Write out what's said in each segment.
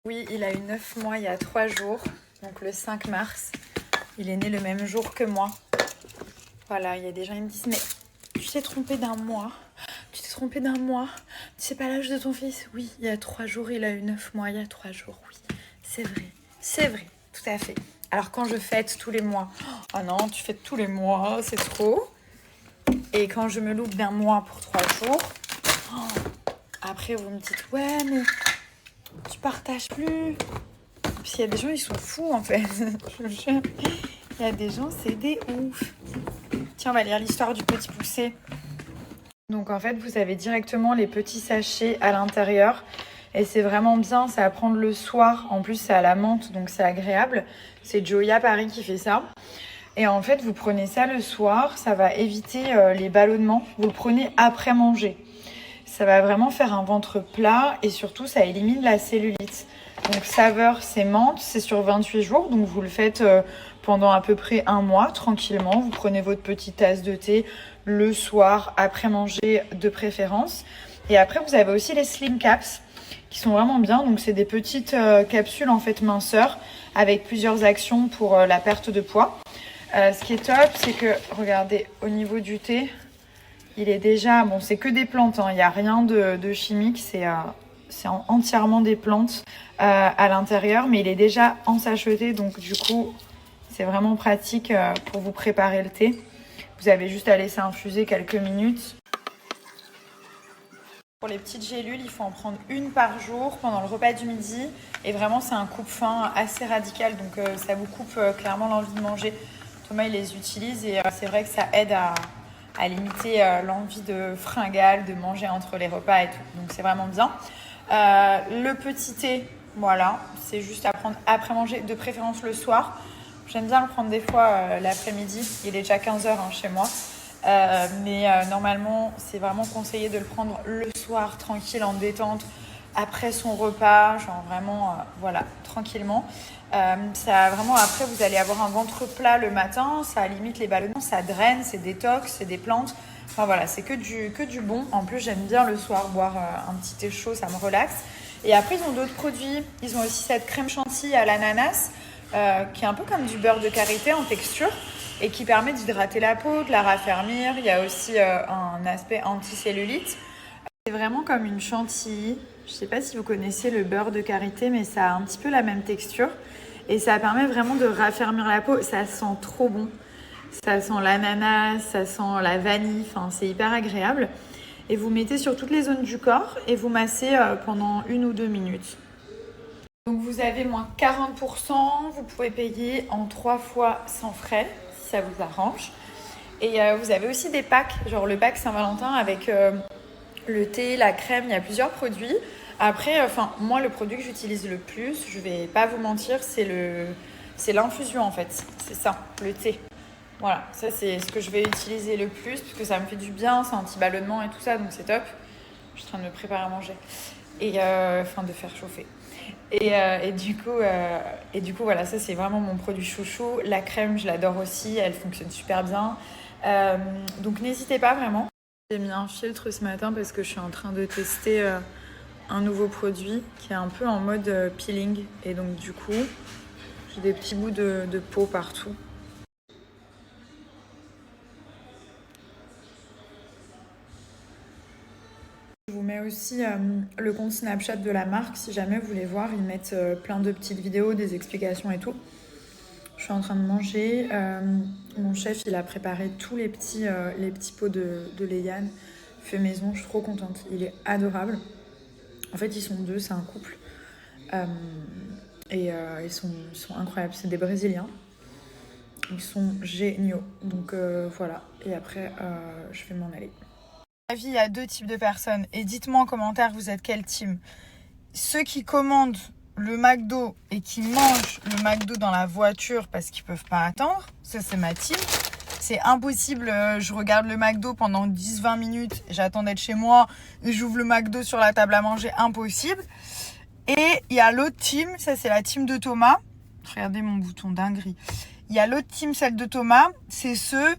Oui, il a eu 9 mois il y a 3 jours, donc le 5 mars. Il est né le même jour que moi. Voilà, il y a des gens qui me disent « Mais tu t'es trompé d'un mois. Tu t'es trompé d'un mois. Tu sais pas l'âge de ton fils ?» Oui, il y a 3 jours, il a eu 9 mois il y a 3 jours. Oui, c'est vrai, tout à fait. Alors quand je fête tous les mois, oh non, tu fêtes tous les mois, c'est trop. Et quand je me loupe d'un mois pour 3 jours, oh, après vous me dites « Ouais, mais tu partages plus. » Parce qu'il y a des gens, ils sont fous en fait. Je jure. Il y a des gens, c'est des ouf. Tiens, on va lire l'histoire du petit poussé. Donc en fait, vous avez directement les petits sachets à l'intérieur. Et c'est vraiment bien, c'est à prendre le soir. En plus, c'est à la menthe, donc c'est agréable. C'est Joya Paris qui fait ça. Et en fait, vous prenez ça le soir, ça va éviter les ballonnements. Vous le prenez après manger. Ça va vraiment faire un ventre plat et surtout, ça élimine la cellulite. Donc saveur, c'est menthe, c'est sur 28 jours. Donc vous le faites pendant à peu près 1 mois, tranquillement. Vous prenez votre petite tasse de thé le soir, après manger de préférence. Et après, vous avez aussi les Slim Caps qui sont vraiment bien. Donc c'est des petites capsules en fait minceurs avec plusieurs actions pour la perte de poids. Ce qui est top, c'est que, regardez, au niveau du thé, il est déjà, bon, c'est que des plantes, hein. Il n'y a rien de chimique, c'est entièrement des plantes à l'intérieur, mais il est déjà ensacheté, donc du coup, c'est vraiment pratique pour vous préparer le thé. Vous avez juste à laisser infuser quelques minutes. Pour les petites gélules, il faut en prendre 1 par jour pendant le repas du midi, et vraiment, c'est un coupe-faim assez radical, donc ça vous coupe clairement l'envie de manger. Thomas, il les utilise et c'est vrai que ça aide à limiter l'envie de fringale, de manger entre les repas et tout. Donc c'est vraiment bien. Le petit thé, voilà, c'est juste à prendre après manger, de préférence le soir. J'aime bien le prendre des fois l'après-midi. Il est déjà 15h chez moi. Mais normalement, c'est vraiment conseillé de le prendre le soir, tranquille, en détente, après son repas, genre vraiment, voilà, tranquillement. Ça vraiment, après, vous allez avoir un ventre plat le matin, ça limite les ballonnements, ça draine, c'est détox, c'est des plantes. Enfin voilà, c'est que du bon. En plus, j'aime bien le soir boire un petit thé chaud, ça me relaxe. Et après, ils ont d'autres produits. Ils ont aussi cette crème chantilly à l'ananas, qui est un peu comme du beurre de karité en texture et qui permet d'hydrater la peau, de la raffermir. Il y a aussi un aspect anticellulite. C'est vraiment comme une chantilly. Je ne sais pas si vous connaissez le beurre de karité, mais ça a un petit peu la même texture. Et ça permet vraiment de raffermir la peau. Ça sent trop bon. Ça sent l'ananas, ça sent la vanille. Enfin, c'est hyper agréable. Et vous mettez sur toutes les zones du corps et vous massez pendant 1 ou 2 minutes. Donc vous avez moins 40%. Vous pouvez payer en 3 fois sans frais, si ça vous arrange. Et vous avez aussi des packs, genre le pack Saint-Valentin avec le thé, la crème, il y a plusieurs produits. Après, moi, le produit que j'utilise le plus, je vais pas vous mentir, c'est l'infusion en fait. C'est ça, le thé. Voilà, ça c'est ce que je vais utiliser le plus parce que ça me fait du bien, c'est anti-ballonnement et tout ça, donc c'est top. Je suis en train de me préparer à manger et de faire chauffer. Et du coup, voilà, ça c'est vraiment mon produit chouchou. La crème, je l'adore aussi, elle fonctionne super bien. Donc n'hésitez pas vraiment. J'ai mis un filtre ce matin parce que je suis en train de tester un nouveau produit qui est un peu en mode peeling. Et donc du coup, j'ai des petits bouts de peau partout. Je vous mets aussi le compte Snapchat de la marque. Si jamais vous voulez voir, ils mettent plein de petites vidéos, des explications et tout. Je suis en train de manger. Mon chef, il a préparé tous les petits pots de Léane fait maison. Je suis trop contente. Il est adorable. En fait, ils sont 2, c'est un couple. Ils sont incroyables. C'est des Brésiliens. Ils sont géniaux. Donc voilà. Et après, je vais m'en aller. À mon avis, il y a 2 types de personnes. Et dites-moi en commentaire, vous êtes quel team? Ceux qui commandent le McDo et qui mangent le McDo dans la voiture parce qu'ils peuvent pas attendre, ça c'est ma team. C'est impossible, je regarde le McDo pendant 10-20 minutes, j'attends d'être chez moi, j'ouvre le McDo sur la table à manger, impossible. Et il y a l'autre team, ça c'est la team de Thomas. Regardez mon bouton dinguerie. Il y a l'autre team, celle de Thomas, c'est ceux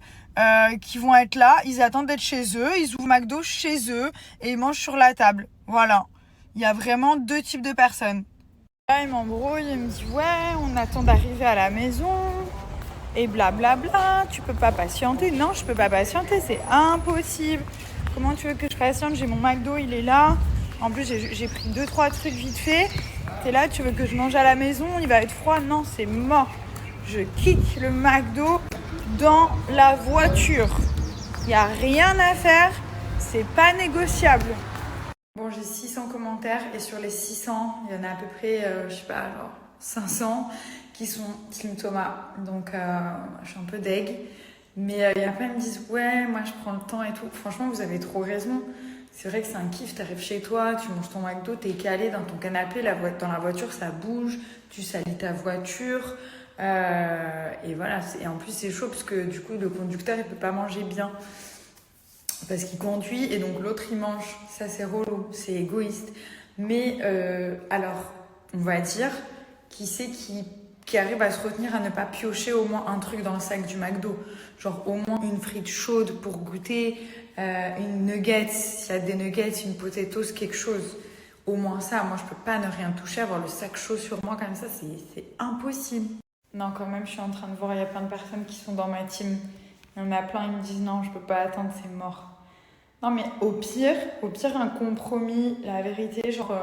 qui vont être là, ils attendent d'être chez eux, ils ouvrent McDo chez eux et ils mangent sur la table. Voilà. Il y a vraiment 2 types de personnes. Là, il m'embrouille, il me dit ouais, on attend d'arriver à la maison et blablabla, tu peux pas patienter. Non, je peux pas patienter, c'est impossible. Comment tu veux que je patiente? J'ai mon McDo, il est là. En plus, j'ai pris 2-3 trucs vite fait. T'es là, tu veux que je mange à la maison? Il va être froid? Non, c'est mort. Je kick le McDo dans la voiture. Il n'y a rien à faire, c'est pas négociable. Bon, j'ai 600 commentaires et sur les 600, il y en a à peu près, je sais pas, genre 500 qui sont Team Thomas. Donc, je suis un peu deg. Mais il y a plein qui me disent, ouais, moi je prends le temps et tout. Franchement, vous avez trop raison. C'est vrai que c'est un kiff, t'arrives chez toi, tu manges ton McDo, t'es calé dans ton canapé, dans la voiture ça bouge, tu salis ta voiture. Et voilà, et en plus c'est chaud parce que du coup le conducteur il peut pas manger bien. Parce qu'il conduit et donc l'autre il mange. Ça c'est relou, c'est égoïste. Mais alors, on va dire, qui c'est qui arrive à se retenir à ne pas piocher au moins un truc dans le sac du McDo. Genre au moins une frite chaude pour goûter, une nuggets, s'il y a des nuggets, une potatoes, quelque chose. Au moins ça, moi je peux pas ne rien toucher, avoir le sac chaud sur moi comme ça, c'est impossible. Non, quand même, je suis en train de voir, il y a plein de personnes qui sont dans ma team. Il y en a plein, ils me disent non, je peux pas attendre, c'est mort. Non, mais au pire, un compromis, la vérité, genre,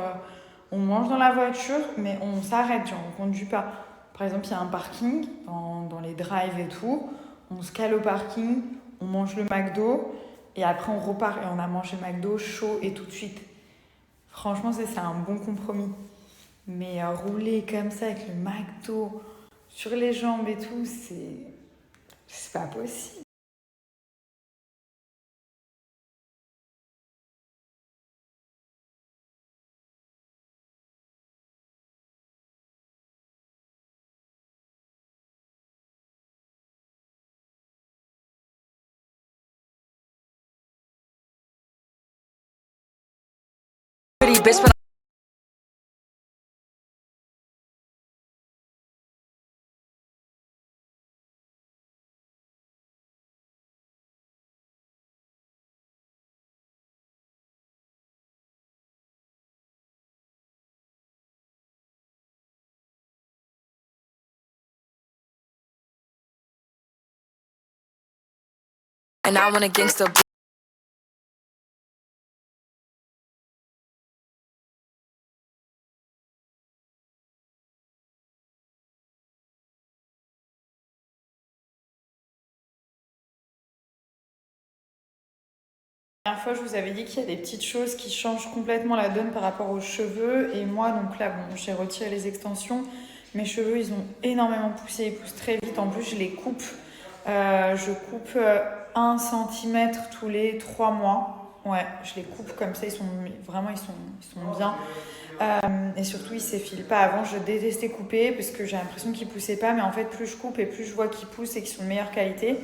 on mange dans la voiture, mais on s'arrête, genre, on conduit pas. Par exemple, il y a un parking dans les drives et tout, on se cale au parking, on mange le McDo, et après on repart et on a mangé le McDo chaud et tout de suite. Franchement, c'est un bon compromis. Mais rouler comme ça avec le McDo sur les jambes et tout, c'est pas possible. And I want a gangster. La dernière fois, je vous avais dit qu'il y a des petites choses qui changent complètement la donne par rapport aux cheveux. Et moi, donc là, bon, j'ai retiré les extensions. Mes cheveux, ils ont énormément poussé, ils poussent très vite. En plus, je les coupe. Je coupe 1 centimètre tous les 3 mois. Ouais, je les coupe comme ça, ils sont bien. Et surtout, ils s'effilent pas. Avant, je détestais couper parce que j'ai l'impression qu'ils poussaient pas. Mais en fait, plus je coupe et plus je vois qu'ils poussent et qu'ils sont de meilleure qualité.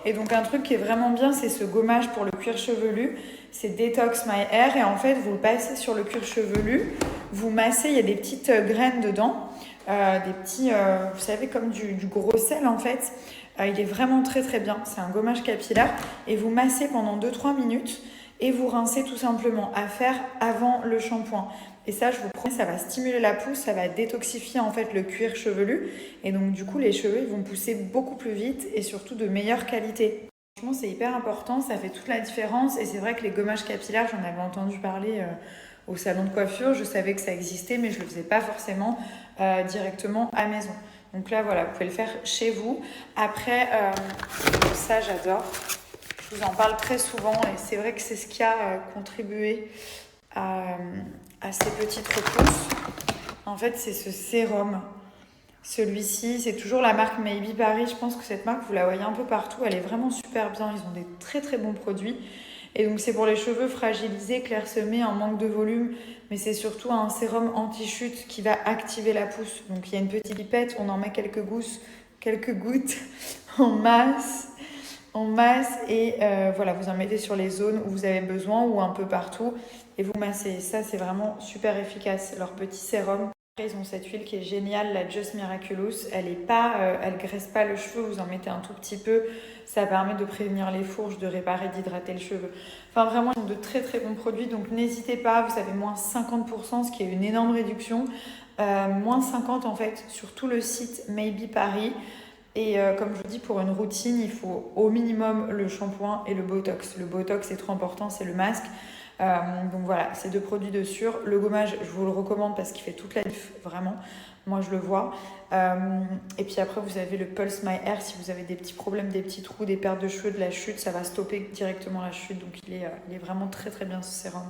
Et donc un truc qui est vraiment bien, c'est ce gommage pour le cuir chevelu. C'est Detox My Hair. Et en fait, vous le passez sur le cuir chevelu. Vous massez, il y a des petites graines dedans. Des petits, vous savez, comme du gros sel en fait. Il est vraiment très très bien. C'est un gommage capillaire. Et vous massez pendant 2-3 minutes. Et vous rincez tout simplement, à faire avant le shampoing. Et ça, je vous promets, ça va stimuler la pousse, ça va détoxifier en fait le cuir chevelu. Et donc du coup, les cheveux, ils vont pousser beaucoup plus vite et surtout de meilleure qualité. Franchement, c'est hyper important, ça fait toute la différence. Et c'est vrai que les gommages capillaires, j'en avais entendu parler au salon de coiffure. Je savais que ça existait, mais je ne le faisais pas forcément directement à maison. Donc là, voilà, vous pouvez le faire chez vous. Après, ça, j'adore. Je vous en parle très souvent et c'est vrai que c'est ce qui a contribué à ces petites repousses. En fait, c'est ce sérum. Celui-ci, c'est toujours la marque Maybe Paris. Je pense que cette marque, vous la voyez un peu partout. Elle est vraiment super bien. Ils ont des très très bons produits. Et donc, c'est pour les cheveux fragilisés, clairsemés, en manque de volume. Mais c'est surtout un sérum anti-chute qui va activer la pousse. Donc, il y a une petite pipette. On en met quelques gouttes en masse. Et voilà, vous en mettez sur les zones où vous avez besoin ou un peu partout et vous massez. Ça, c'est vraiment super efficace. Leur petit sérum. Après, ils ont cette huile qui est géniale, la Just Miraculous. Elle graisse pas le cheveu, vous en mettez un tout petit peu. Ça permet de prévenir les fourches, de réparer, d'hydrater le cheveu. Enfin, vraiment, ils ont de très très bons produits. Donc, n'hésitez pas, vous avez moins 50%, ce qui est une énorme réduction. Moins 50 en fait sur tout le site Maybe Paris. Et comme je vous dis, pour une routine, il faut au minimum le shampoing et le Botox. Le Botox, c'est trop important, c'est le masque. Donc voilà, ces deux produits de sûr. Le gommage, je vous le recommande parce qu'il fait toute la diff, vraiment. Moi, je le vois. Et puis après, vous avez le Pulse My Hair. Si vous avez des petits problèmes, des petits trous, des pertes de cheveux, de la chute, ça va stopper directement la chute. Donc il est vraiment très très bien ce sérum.